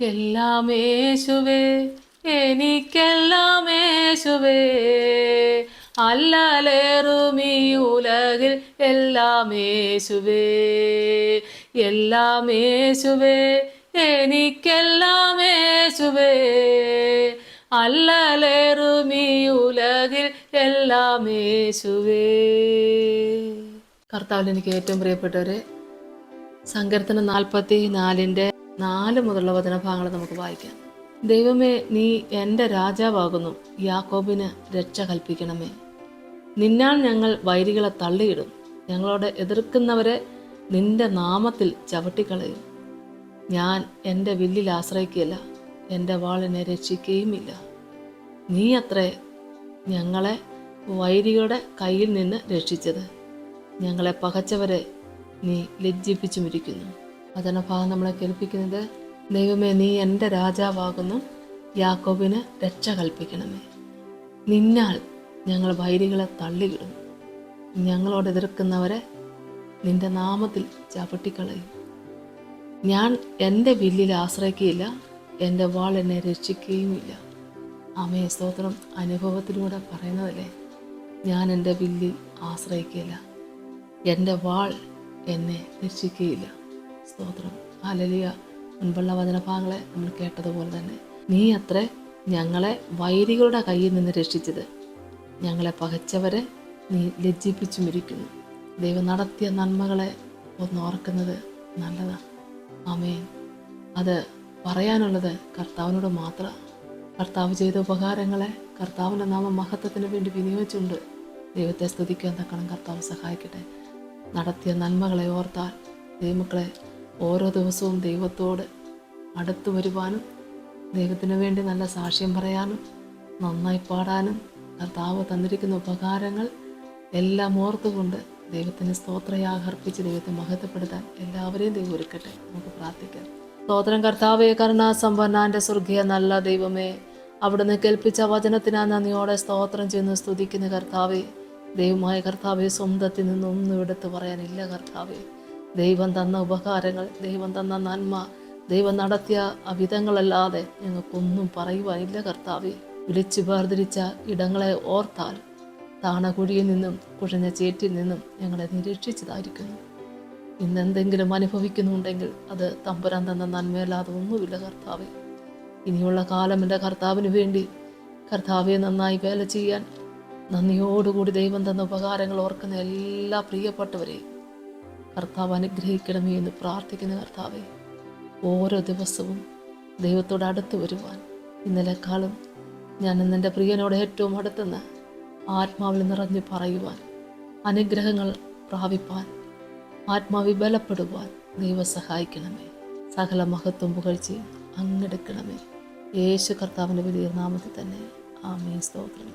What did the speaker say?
എല്ലാം യേശുവേ, എനിക്കെല്ലാം യേശുവേ, അല്ലലേറുമീ ഉലകിൽ എല്ലാം യേശുവേ, എല്ലാം യേശുവേ, എനിക്കെല്ലാം യേശുവേ, അല്ലലേറുമീ ഉലകിൽ എല്ലാം യേശുവേ. കർത്താവിൽ എനിക്ക് ഏറ്റവും പ്രിയപ്പെട്ടവരെ, സങ്കീർത്തനം 44:4 മുതലുള്ള വചനഭാഗങ്ങൾ നമുക്ക് വായിക്കാം. ദൈവമേ, നീ എൻ്റെ രാജാവാകുന്നു, യാക്കോബിന് രക്ഷ കൽപ്പിക്കണമേ. നിന്നാൽ ഞങ്ങൾ വൈരികളെ തള്ളിയിടും, ഞങ്ങളോട് എതിർക്കുന്നവരെ നിന്റെ നാമത്തിൽ ചവിട്ടിക്കളയും. ഞാൻ എൻ്റെ വില്ലിൽ ആശ്രയിക്കുകയില്ല, എൻ്റെ വാളിനെ രക്ഷിക്കുകയുമില്ല. നീ അത്രേ ഞങ്ങളെ വൈരികളുടെ കയ്യിൽ നിന്ന് രക്ഷിച്ചത്, ഞങ്ങളെ പകച്ചവരെ നീ ലജ്ജിപ്പിച്ചുമിരിക്കുന്നു. വചനഭാഗം നമ്മളെ കേൾപ്പിക്കുന്നത്, ദൈവമേ, നീ എൻ്റെ രാജാവാകുന്നു, യാക്കോബിന് രക്ഷ കൽപ്പിക്കണമേ. നിന്നാൽ ഞങ്ങൾ വൈരികളെ തള്ളിയിടും, ഞങ്ങളോട് എതിർക്കുന്നവരെ നിന്റെ നാമത്തിൽ ചവിട്ടിക്കളയും. ഞാൻ എൻ്റെ വില്ലിൽ ആശ്രയിക്കുകയില്ല, എൻ്റെ വാൾ എന്നെ രക്ഷിക്കുകയുമില്ല. ആമേ, സ്തോത്രം. അനുഭവത്തിലൂടെ പറയുന്നതല്ലേ, ഞാൻ എൻ്റെ വില്ലിൽ ആശ്രയിക്കുകയില്ല, എൻ്റെ വാൾ എന്നെ രക്ഷിക്കുകയില്ല. സ്തോത്രം. ഹല്ലേലൂയ. മുൻപുള്ള വചനഭാഗങ്ങളെ നമ്മൾ കേട്ടതുപോലെ തന്നെ, നീ അത്രേ ഞങ്ങളെ വൈരികളുടെ കയ്യിൽ നിന്ന് രക്ഷിച്ചത്, ഞങ്ങളെ പകച്ചവരെ നീ ലജ്ജിപ്പിച്ചുമിരിക്കുന്നു. ദൈവം നടത്തിയ നന്മകളെ ഒന്ന് ഓർക്കുന്നത് നല്ലതാണ്. ആമേൻ. അത് പറയാനുള്ളത് കർത്താവിനോട് മാത്രം. കർത്താവ് ചെയ്ത ഉപകാരങ്ങളെ കർത്താവിൻ്റെ നാമമഹത്വത്തിന് വേണ്ടി വിനിയോഗിച്ചുകൊണ്ട് ദൈവത്തെ സ്തുതിക്കാൻ തക്കണം കർത്താവ് സഹായിക്കട്ടെ. നടത്തിയ നന്മകളെ ഓർത്താൽ ദൈവമക്കളെ ഓരോ ദിവസവും ദൈവത്തോട് അടുത്തു വരുവാനും ദൈവത്തിന് വേണ്ടി നല്ല സാക്ഷ്യം പറയാനും നന്നായി പാടാനും കർത്താവ് തന്നിരിക്കുന്ന ഉപകാരങ്ങൾ എല്ലാം ഓർത്തുകൊണ്ട് ദൈവത്തിന് സ്തോത്രയാഗം അർപ്പിച്ച് ദൈവത്തെ മഹത്വപ്പെടുത്താൻ എല്ലാവരെയും ദൈവം ഒരുക്കട്ടെ. നമുക്ക് പ്രാർത്ഥിക്കാം. സ്തോത്രം കർത്താവേ, കരുണാസമ്പന്നന്റെ സ്വർഗീയ നല്ല ദൈവമേ, അവിടുന്ന് കേൾപ്പിച്ച വചനത്തിനാ നന്ദിയോടെ സ്തോത്രം ചെയ്യുന്നു, സ്തുതിക്കുന്ന കർത്താവേ. ദൈവമായ കർത്താവെ, സ്വന്തത്തിൽ നിന്നൊന്നും എടുത്ത് പറയാനില്ല കർത്താവെ. ദൈവം തന്ന ഉപകാരങ്ങൾ, ദൈവം തന്ന നന്മ, ദൈവം നടത്തിയ വിധങ്ങളല്ലാതെ ഞങ്ങൾക്കൊന്നും പറയുവാനില്ല കർത്താവെ. വിളിച്ചു വേർതിരിച്ച ഇടങ്ങളെ ഓർത്താൽ താണകുഴിയിൽ നിന്നും കുഴഞ്ഞ ചേറ്റിൽ നിന്നും ഞങ്ങളെ നിരീക്ഷിച്ചതായിരിക്കുന്നു. ഇന്നെന്തെങ്കിലും അനുഭവിക്കുന്നുണ്ടെങ്കിൽ അത് തമ്പുരാൻ തന്ന നന്മയല്ലാതെ ഒന്നുമില്ല കർത്താവെ. ഇനിയുള്ള കാലം എൻ്റെ കർത്താവിന് വേണ്ടി കർത്താവെ നന്നായി വേല ചെയ്യാൻ നന്ദിയോടുകൂടി ദൈവം തന്ന ഉപകാരങ്ങൾ ഓർക്കുന്ന എല്ലാ പ്രിയപ്പെട്ടവരെയും കർത്താവ് അനുഗ്രഹിക്കണമേ എന്ന് പ്രാർത്ഥിക്കുന്ന കർത്താവെ. ഓരോ ദിവസവും ദൈവത്തോട് അടുത്ത് വരുവാൻ, ഇന്നലെക്കാളും ഞാൻ ഇന്നെൻ്റെ പ്രിയനോട് ഏറ്റവും അടുത്തുനിന്ന് ആത്മാവിൽ നിറഞ്ഞു പറയുവാൻ, അനുഗ്രഹങ്ങൾ പ്രാപിപ്പാൻ, ആത്മാവിൽ ബലപ്പെടുവാൻ ദൈവം സഹായിക്കണമേ. സകല മഹത്വം പുകഴ്ചയും അങ്ങെടുക്കണമേ. യേശു കർത്താവിൻ്റെ വലിയ നാമത്തിൽ തന്നെ. ആമേൻ. സ്തോത്രം.